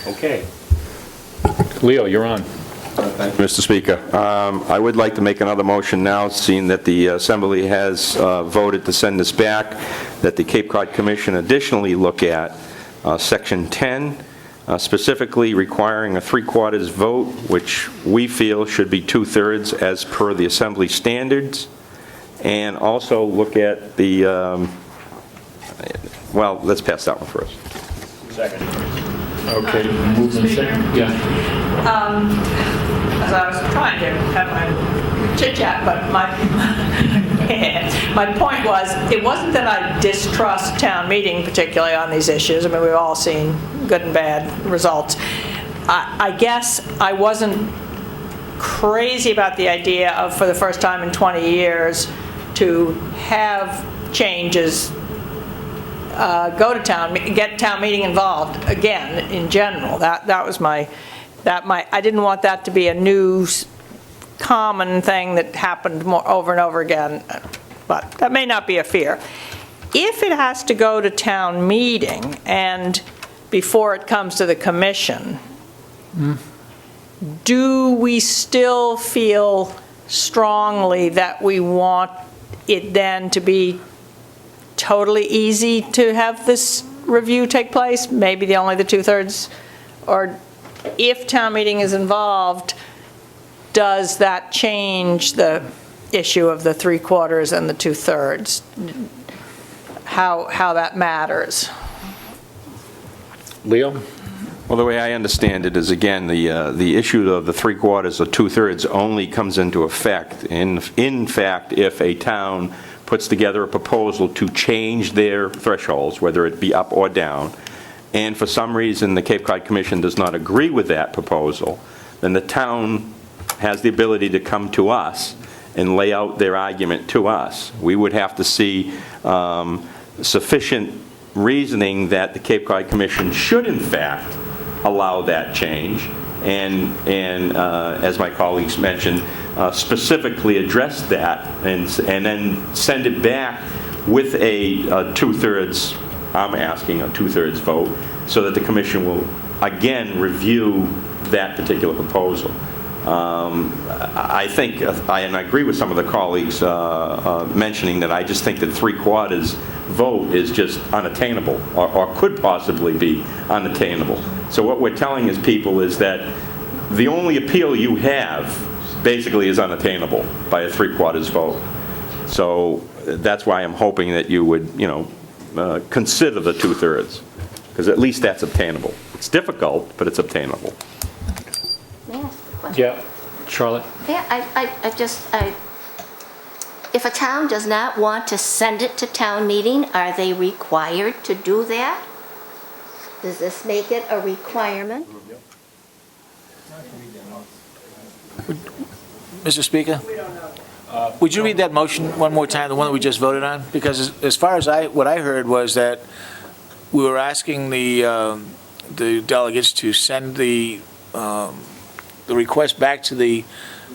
Okay. Leo, you're on. Thank you, Mr. Speaker. I would like to make another motion now, seeing that the Assembly has voted to send this back, that the Cape Cod Commission additionally look at Section 10, specifically requiring a 3/4 vote, which we feel should be 2/3 as per the Assembly standards, and also look at the, well, let's pass that one first. Second. Okay, moved and second. Yeah. As I was trying to have my chit-chat, but my point was, it wasn't that I distrust town meeting particularly on these issues. I mean, we've all seen good and bad results. I guess I wasn't crazy about the idea of, for the first time in 20 years, to have changes go to get town meeting involved again in general. That was I didn't want that to be a new common thing that happened more over and over again, but that may not be a fear. If it has to go to town meeting and before it comes to the commission, do we still feel strongly that we want it then to be totally easy to have this review take place, maybe only the 2/3, or if town meeting is involved, does that change the issue of the 3/4 and the 2/3? How that matters? Leo? Well, the way I understand it is, again, the issue of the 3/4 or 2/3 only comes into effect in fact if a town puts together a proposal to change their thresholds, whether it be up or down, and for some reason the Cape Cod Commission does not agree with that proposal, then the town has the ability to come to us and lay out their argument to us. We would have to see sufficient reasoning that the Cape Cod Commission should in fact allow that change, and as my colleagues mentioned, specifically address that and then send it back with a 2/3, I'm asking a 2/3 vote, so that the commission will again review that particular proposal. I think, and I agree with some of the colleagues mentioning that I just think that 3/4 vote is just unattainable, or could possibly be unattainable. So what we're telling people is that the only appeal you have basically is unattainable by a 3/4 vote. So that's why I'm hoping that you would, consider the 2/3, because at least that's obtainable. It's difficult, but it's obtainable. Yeah, Charlotte? Yeah, if a town does not want to send it to town meeting, are they required to do that? Does this make it a requirement? Mr. Speaker? Would you read that motion one more time, the one that we just voted on? Because as far as what I heard was that we were asking the delegates to send the request back to the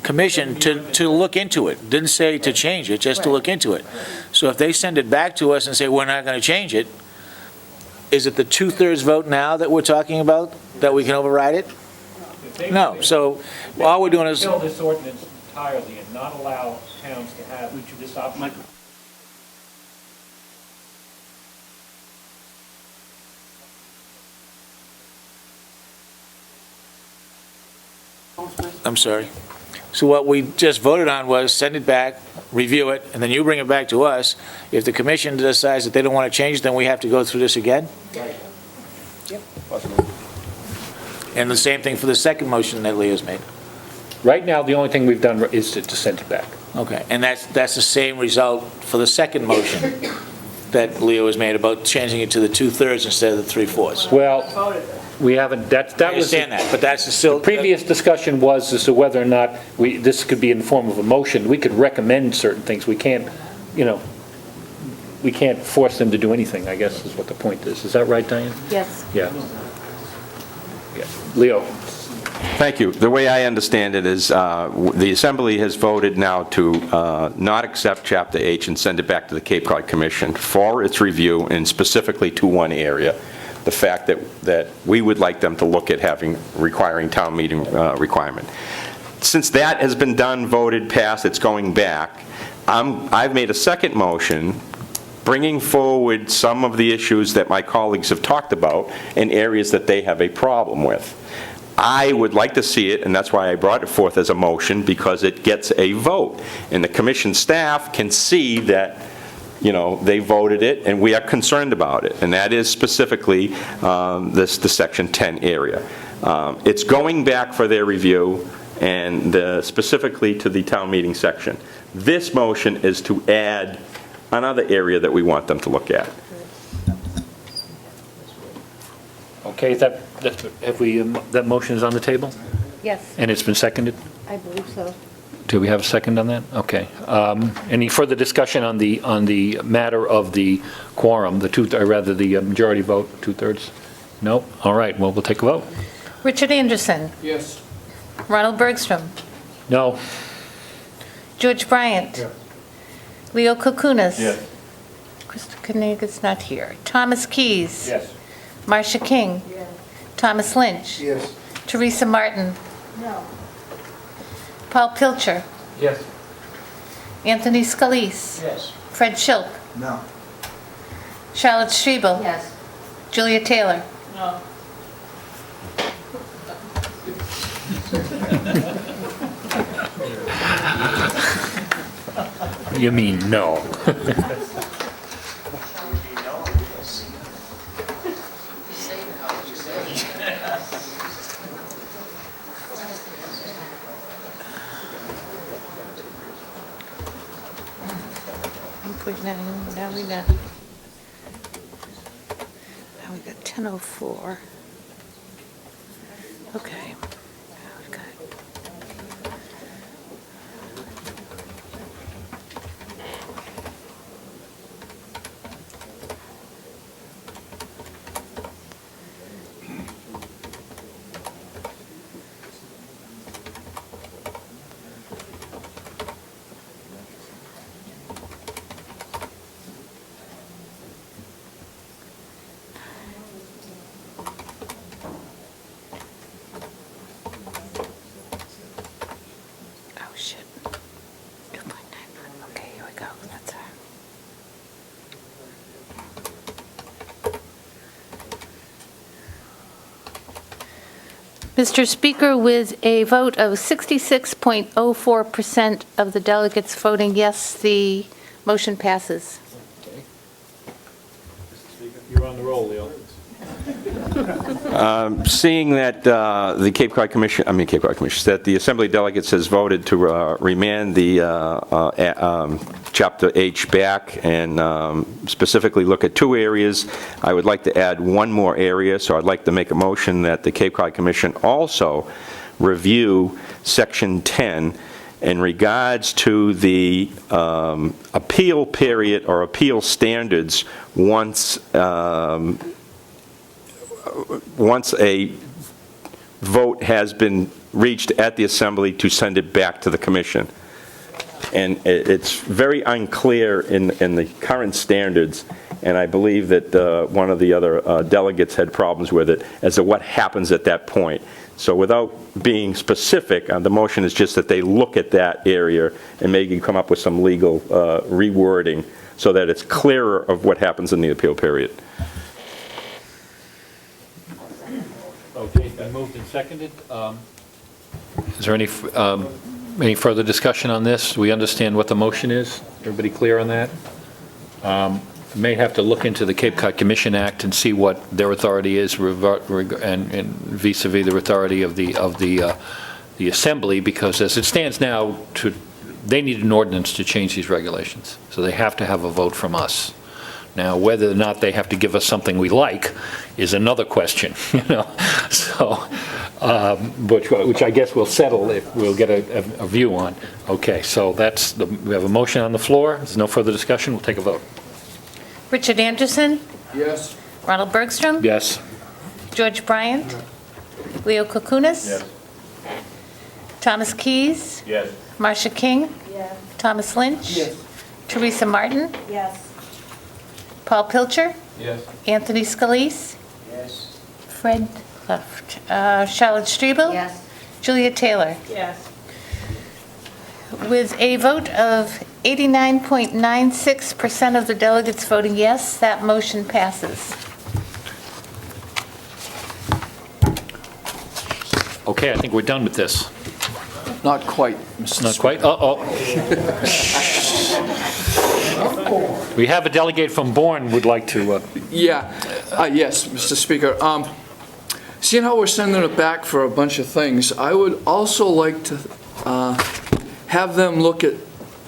commission to look into it. Didn't say to change it, just to look into it. So if they send it back to us and say we're not going to change it, is it the 2/3 vote now that we're talking about, that we can override it? No, so all we're doing is... Kill this ordinance entirely and not allow towns to have this option. I'm sorry. So what we just voted on was send it back, review it, and then you bring it back to us. If the commission decides that they don't want to change it, then we have to go through this again? Yep. And the same thing for the second motion that Leo's made. Right now, the only thing we've done is to send it back. Okay, and that's the same result for the second motion that Leo has made about changing it to the 2/3 instead of the 3/4. Well, we haven't, that I was... understand that, but that's still... The previous discussion was as to whether or not this could be in the form of a motion. We could recommend certain things. We can't, we can't force them to do anything, I guess is what the point is. Is that right, Diane? Yes. Yeah. Leo? Thank you. The way I understand it is the Assembly has voted now to not accept Chapter H and send it back to the Cape Cod Commission for its review, and specifically to one area. the fact that we would like them to look at requiring town meeting requirement. Since that has been done, voted, passed, it's going back, I've made a second motion bringing forward some of the issues that my colleagues have talked about in areas that they have a problem with. I would like to see it, and that's why I brought it forth as a motion, because it gets a vote. And the commission staff can see that, they voted it, and we are concerned about it. And that is specifically the Section 10 area. It's going back for their review, and specifically to the town meeting section. This motion is to add another area that we want them to look at. Okay, that motion is on the table? Yes, And it's been seconded? I believe so. Do we have a second on that? Okay. Any further discussion on the matter of the quorum, the majority vote, 2/3? No? All right, well, we'll take a vote. Richard Anderson. Yes. Ronald Bergstrom. No? George Bryant. Yeah. Leo Kokunas. Yes. Krista Kniget's not here. Thomas Keys. Yes. Marcia King. Thomas Lynch. Yes. Teresa Martin. No. Paul Pilcher. Yes. Anthony Scalise. Yes. Fred Schilk. No. Charlotte Strebel. Yes. Julia Taylor. You mean no? Now we got 10:04. Okay. Oh, shit. 2.91. Okay, here we go. That's her. Mr. Speaker, with a vote of 66.04% of the delegates voting yes, the motion passes. You're on the roll, Leo. Seeing that the Cape Cod Commission, that the Assembly Delegates has voted to remand the Chapter H back and specifically look at two areas, I would like to add one more area, so I'd like to make a motion that the Cape Cod Commission also review Section 10 in regards to the appeal period or appeal standards once a vote has been reached at the Assembly to send it back to the Commission. And it's very unclear in the current standards, and I believe that one of the other delegates had problems with it as to what happens at that point. So without being specific, the motion is just that they look at that area and maybe come up with some legal rewording so that it's clearer of what happens in the appeal period. Okay, it's been moved and seconded. Is there any further discussion on this? Do we understand what the motion is? Everybody clear on that? May have to look into the Cape Cod Commission Act and see what their authority is and vis-a-vis the authority of the Assembly, because as it stands now, they need an ordinance to change these regulations. So they have to have a vote from us. Now, whether or not they have to give us something we like is another question, so, which I guess we'll settle if we'll get a view on. Okay, so we have a motion on the floor. There's no further discussion. We'll take a vote. Richard Anderson. Yes. Ronald Bergstrom. Yes. George Bryant. Leo Kokunas. Yes. Thomas Keys. Yes. Marcia King. Thomas Lynch. Teresa Martin. Yes. Paul Pilcher. Yes. Anthony Scalise. Yes. Fred left. Charlotte Strebel? Yes. Julia Taylor? Yes. With a vote of 89.96% of the delegates voting yes, that motion passes. Okay, I think we're done with this. Not quite, Mr. Not Speaker. quite? Uh-oh. We have a delegate from Bourne would like to, Yes, Mr. Speaker. Seeing how we're sending it back for a bunch of things, I would also like to have them look at,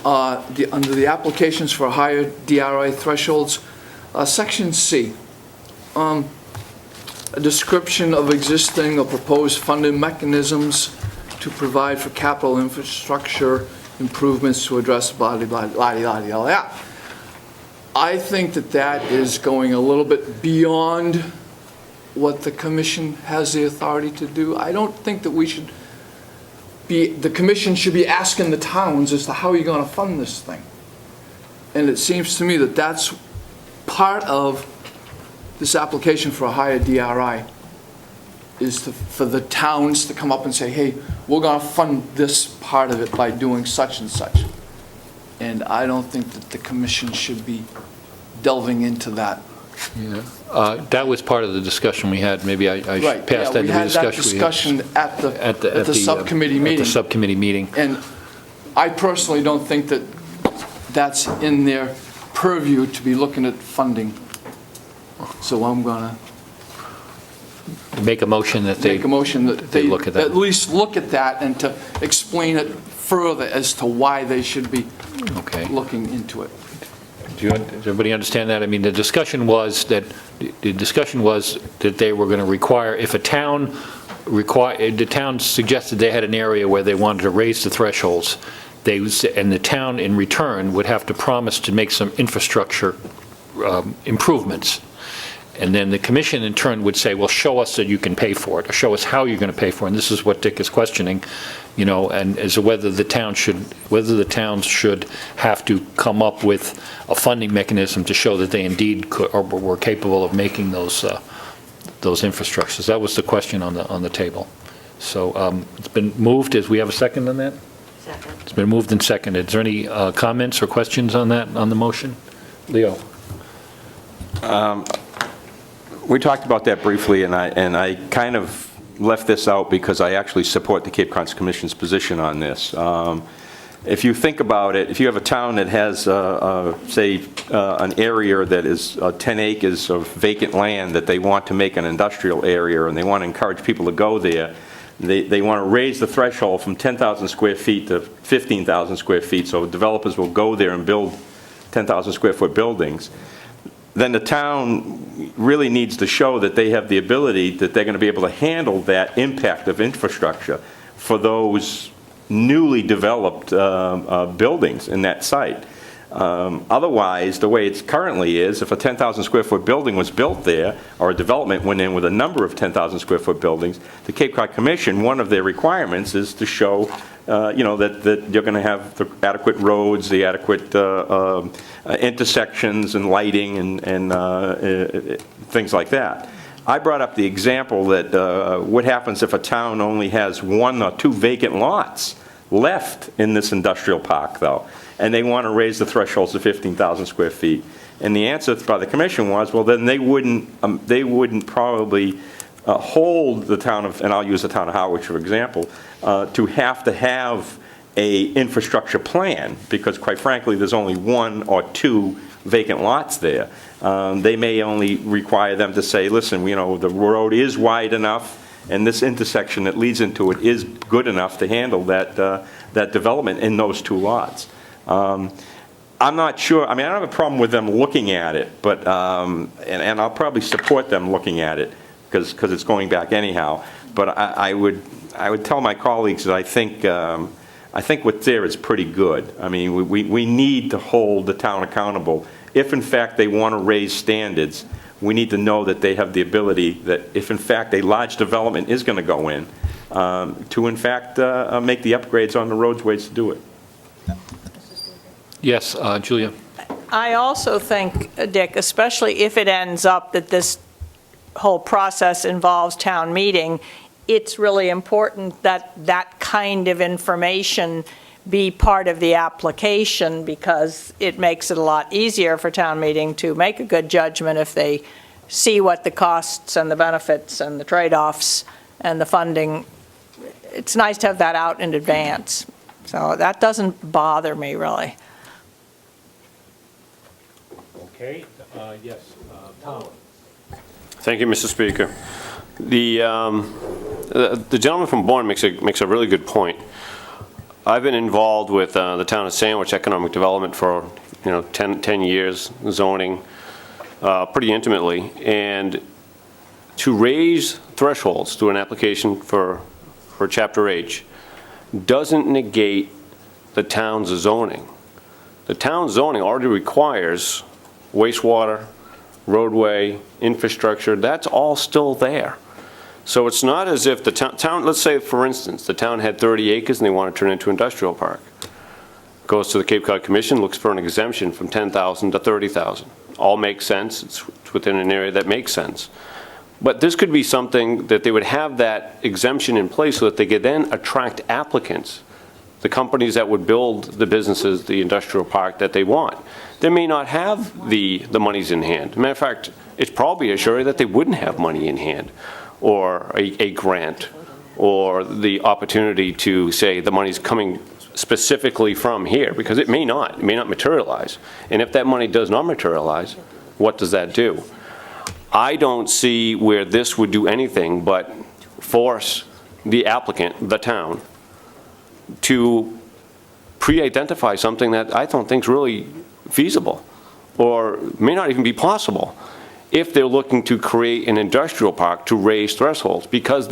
under the applications for higher DRI thresholds, Section C, a description of existing or proposed funding mechanisms to provide for capital infrastructure improvements to address blah, blah, blah, blah, blah, blah, blah. I think that that is going a little bit beyond what the commission has the authority to do. I don't think that we should the commission should be asking the towns as to how are you going to fund this thing. And it seems to me that that's part of this application for a higher DRI is for the towns to come up and say, hey, we're going to fund this part of it by doing such and such. And I don't think that the commission should be delving into that. that was part of the discussion we had. Maybe I Right, passed that yeah, to the discussion. we had that discussion at the subcommittee meeting. At the subcommittee meeting. And I personally don't think that that's in their purview to be looking at funding. So I'm going to Make a motion that they... make a motion that they they look at that. at least look at that and to explain it further as to why they should be Okay. looking into it. Does everybody understand that? I mean, the discussion was that they were going to require, if a town the town suggested they had an area where they wanted to raise the thresholds, and the town in return would have to promise to make some infrastructure improvements. And then the commission in turn would say, well, show us that you can pay for it, or show us how you're going to pay for it. And this is what Dick is questioning, and as to whether the towns should have to come up with a funding mechanism to show that they indeed could, or were capable of making those infrastructures. That was the question on the table. So it's been moved. We have a second on that? Second. It's been moved and seconded. Is there any comments or questions on that, on the motion? Leo? We talked about that briefly, and I kind of left this out because I actually support the Cape Cod Commission's position on this. If you think about it, if you have a town that has, say, an area that is 10 acres of vacant land that they want to make an industrial area, and they want to encourage people to go there, they want to raise the threshold from 10,000 square feet to 15,000 square feet, so developers will go there and build 10,000 square foot buildings. Then the town really needs to show that they have the ability, that they're going to be able to handle that impact of infrastructure for those newly developed buildings in that site. Otherwise, the way it currently is, if a 10,000 square foot building was built there, or a development went in with a number of 10,000 square foot buildings, the Cape Cod Commission, one of their requirements is to show that you're going to have the adequate roads, the adequate intersections and lighting and things like that. I brought up the example that what happens if a town only has 1 or 2 vacant lots left in this industrial park, though, and they want to raise the thresholds to 15,000 square feet. And the answer by the commission was, well, then they wouldn't probably hold the town of, and I'll use the town of Harwich for example, to have a infrastructure plan, because quite frankly, there's only 1 or 2 vacant lots there. They may only require them to say, listen, the road is wide enough, and this intersection that leads into it is good enough to handle that development in those 2 lots. I'm not sure. I mean, I don't have a problem with them looking at it, but and I'll probably support them looking at it because it's going back anyhow. But I would tell my colleagues that I think what's there is pretty good. I mean, we need to hold the town accountable. If in fact they want to raise standards, we need to know that they have the ability that if in fact a large development is going to go in, to in fact make the upgrades on the roadways to do it. Yes, Julia? I also think, Dick, especially if it ends up that this whole process involves town meeting, it's really important that that kind of information be part of the application, because it makes it a lot easier for town meeting to make a good judgment if they see what the costs and the benefits and the trade-offs and the funding. It's nice to have that out in advance. So that doesn't bother me, really. Okay, yes, Tom. Thank you, Mr. Speaker. The gentleman from Bourne makes a really good point. I've been involved with the town of Sandwich Economic Development for 10 years, zoning, pretty intimately, and to raise thresholds through an application for Chapter H doesn't negate the town's zoning. The town's zoning already requires wastewater, roadway, infrastructure, that's all still there. So it's not as if the town, let's say, for instance, the town had 30 acres and they want to turn it into an industrial park. Goes to the Cape Cod Commission, looks for an exemption from 10,000 to 30,000. All makes sense, it's within an area that makes sense. But this could be something that they would have that exemption in place so that they could then attract applicants, the companies that would build the businesses, the industrial park that they want. They may not have the monies in hand. Matter of fact, it's probably a surety that they wouldn't have money in hand, or a grant, or the opportunity to say the money's coming specifically from here, because it may not materialize. And if that money does not materialize, what does that do? I don't see where this would do anything but force the applicant, the town, to pre-identify something that I don't think is really feasible, or may not even be possible, if they're looking to create an industrial park to raise thresholds, because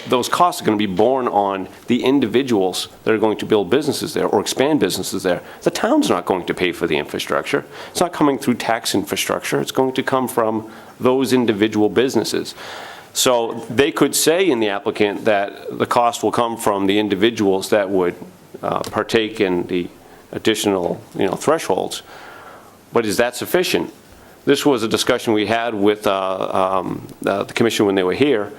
those costs are going to be borne on the individuals that are going to build businesses there or expand businesses there. The town's not going to pay for the infrastructure. It's not coming through tax infrastructure. It's going to come from those individual businesses. So they could say in the applicant that the cost will come from the individuals that would partake in the additional, thresholds. But is that sufficient? This was a discussion we had with the commission when they were here,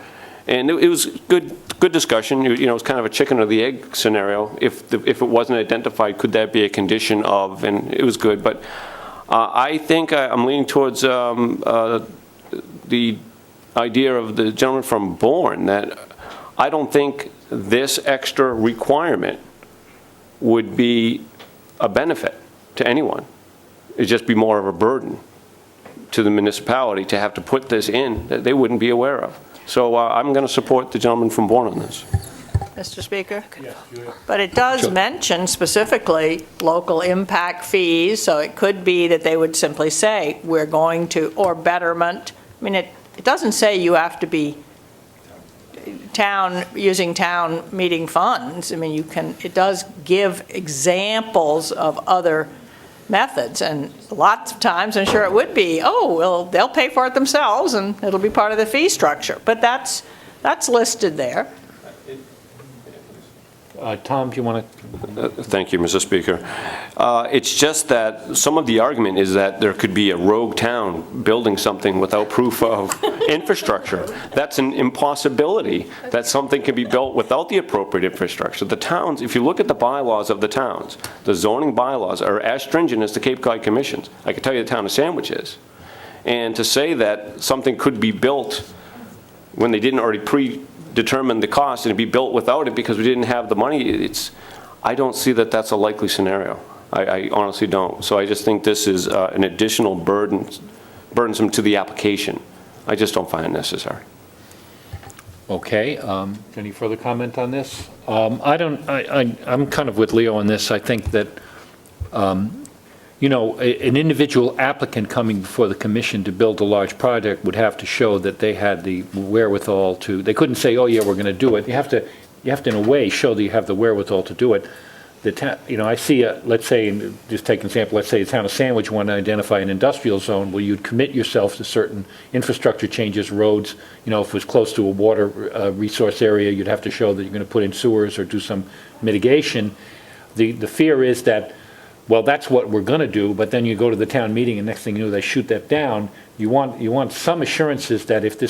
and it was good discussion. It was kind of a chicken or the egg scenario. If it wasn't identified, could that be a condition of? And it was good, but I think I'm leaning towards the idea of the gentleman from Bourne, that I don't think this extra requirement would be a benefit to anyone. It'd just be more of a burden to the municipality to have to put this in that they wouldn't be aware of. So I'm going to support the gentleman from Bourne on this. Mr. Speaker? But it does mention specifically local impact fees, so it could be that they would simply say, we're going to, or betterment. I mean, it doesn't say you have to be using town meeting funds. I mean, it does give examples of other methods, and lots of times I'm sure it would be, oh, well, they'll pay for it themselves and it'll be part of the fee structure. But that's listed there. Tom, do you want to? Thank you, Mr. Speaker. It's just that some of the argument is that there could be a rogue town building something without proof of infrastructure. That's an impossibility, that something can be built without the appropriate infrastructure. The towns, if you look at the bylaws of the towns, the zoning bylaws are as stringent as the Cape Cod Commission's. I can tell you the town of Sandwich is. And to say that something could be built when they didn't already predetermine the cost and it'd be built without it because we didn't have the money, I don't see that that's a likely scenario. I honestly don't. So I just think this is an additional burdensome to the application. I just don't find it necessary. Okay, any further comment on this? I'm kind of with Leo on this. I think that, an individual applicant coming before the commission to build a large project would have to show that they had the wherewithal to, they couldn't say, oh yeah, we're going to do it. You have to, in a way, show that you have the wherewithal to do it. I see, let's say, just take an example, let's say the town of Sandwich want to identify an industrial zone. Well, you'd commit yourself to certain infrastructure changes, roads. If it was close to a water resource area, you'd have to show that you're going to put in sewers or do some mitigation. The fear is that well, that's what we're going to do, but then you go to the town meeting, and next thing you know, they shoot that down. You want some assurances that if a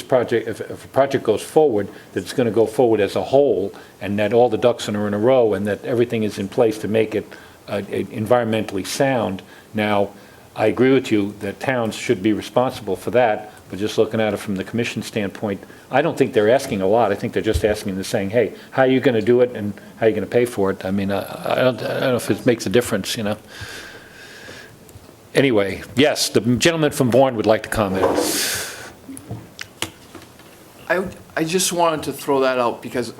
project goes forward, that it's going to go forward as a whole, and that all the ducks are in a row, and that everything is in place to make it environmentally sound. Now, I agree with you that towns should be responsible for that, but just looking at it from the commission standpoint, I don't think they're asking a lot. I think they're just asking, they're saying, hey, how are you going to do it, and how are you going to pay for it? I mean, I don't know if it makes a difference, you know. Anyway, yes, the gentleman from Bourne would like to comment. I just wanted to throw that out because,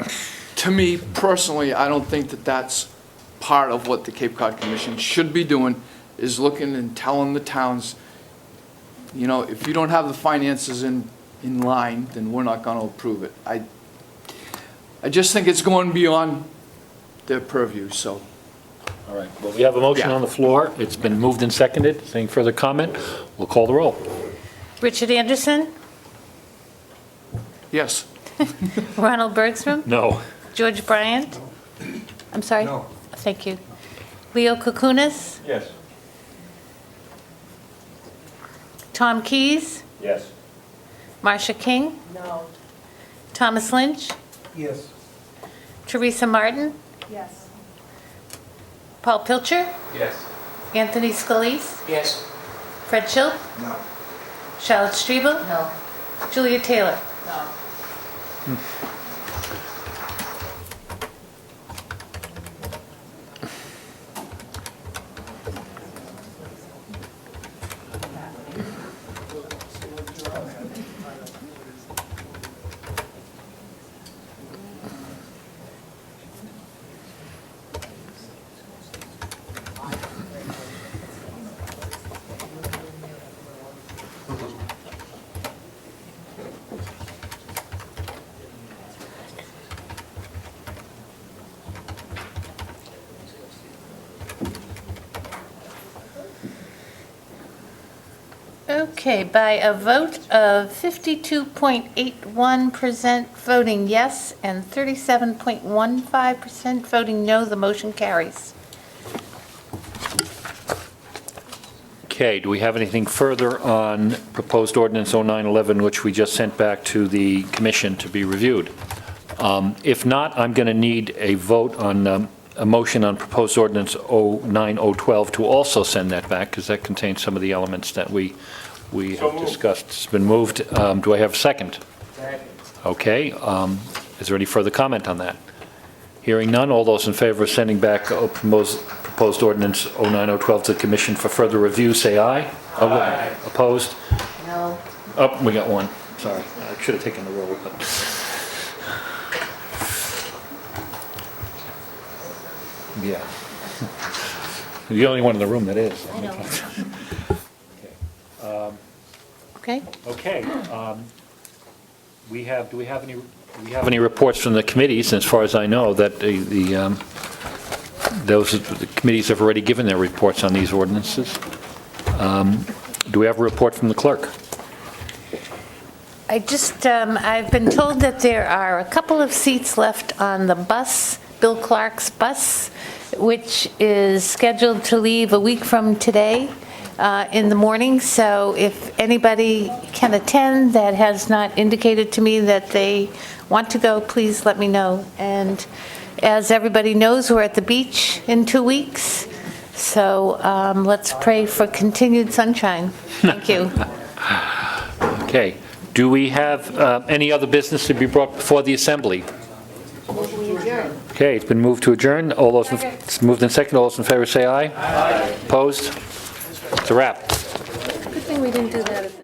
to me personally, I don't think that that's part of what the Cape Cod Commission should be doing, is looking and telling the towns, you know, if you don't have the finances in line, then we're not going to approve it. I just think it's going beyond their purview, so. All right, well, we have a motion Yeah. on the floor. It's been moved and seconded. Any further comment? We'll call the roll. Richard Anderson, Yes. Ronald Bergstrom, No. George Bryant. I'm sorry? No. Thank you. Leo Kukunis, Yes. Tom Keys, Yes. Marcia King. No. Thomas Lynch, Yes. Teresa Martin, Yes. Paul Pilcher, Yes. Anthony Scalise, Yes. Fred Schultz, No. Charlotte Strebel, No. Julia Taylor. Okay, by a vote of 52.81% voting yes and 37.15% voting no, the motion carries. Okay, do we have anything further on proposed ordinance 0911, which we just sent back to the commission to be reviewed? If not, I'm going to need a vote on, a motion on proposed ordinance 09012 to also send that back, because that contains some of the elements that we have discussed. It's been moved. Do I have a second? Second. Okay, is there any further comment on that? Hearing none, all those in favor of sending back proposed ordinance 09012 to the commission for further review, say aye. Aye. Opposed? No. Oh, we got one. Sorry, I should have taken the roll, but. Yeah. You're the only one in the room that is. I know. Okay? Okay. Do we have any reports from the committees? As far as I know, that the committees have already given their reports on these ordinances. Do we have a report from the clerk? I've been told that there are a couple of seats left on the bus, Bill Clark's bus, which is scheduled to leave a week from today in the morning. So if anybody can attend that has not indicated to me that they want to go, please let me know. And as everybody knows, we're at the beach in 2 weeks. So let's pray for continued sunshine. Thank you. Okay. Do we have any other business to be brought before the assembly? We adjourn. Okay, it's been moved to adjourn. All those, it's moved in second. All those in favor say aye. Aye. Opposed? It's a wrap. Good thing we didn't do that at the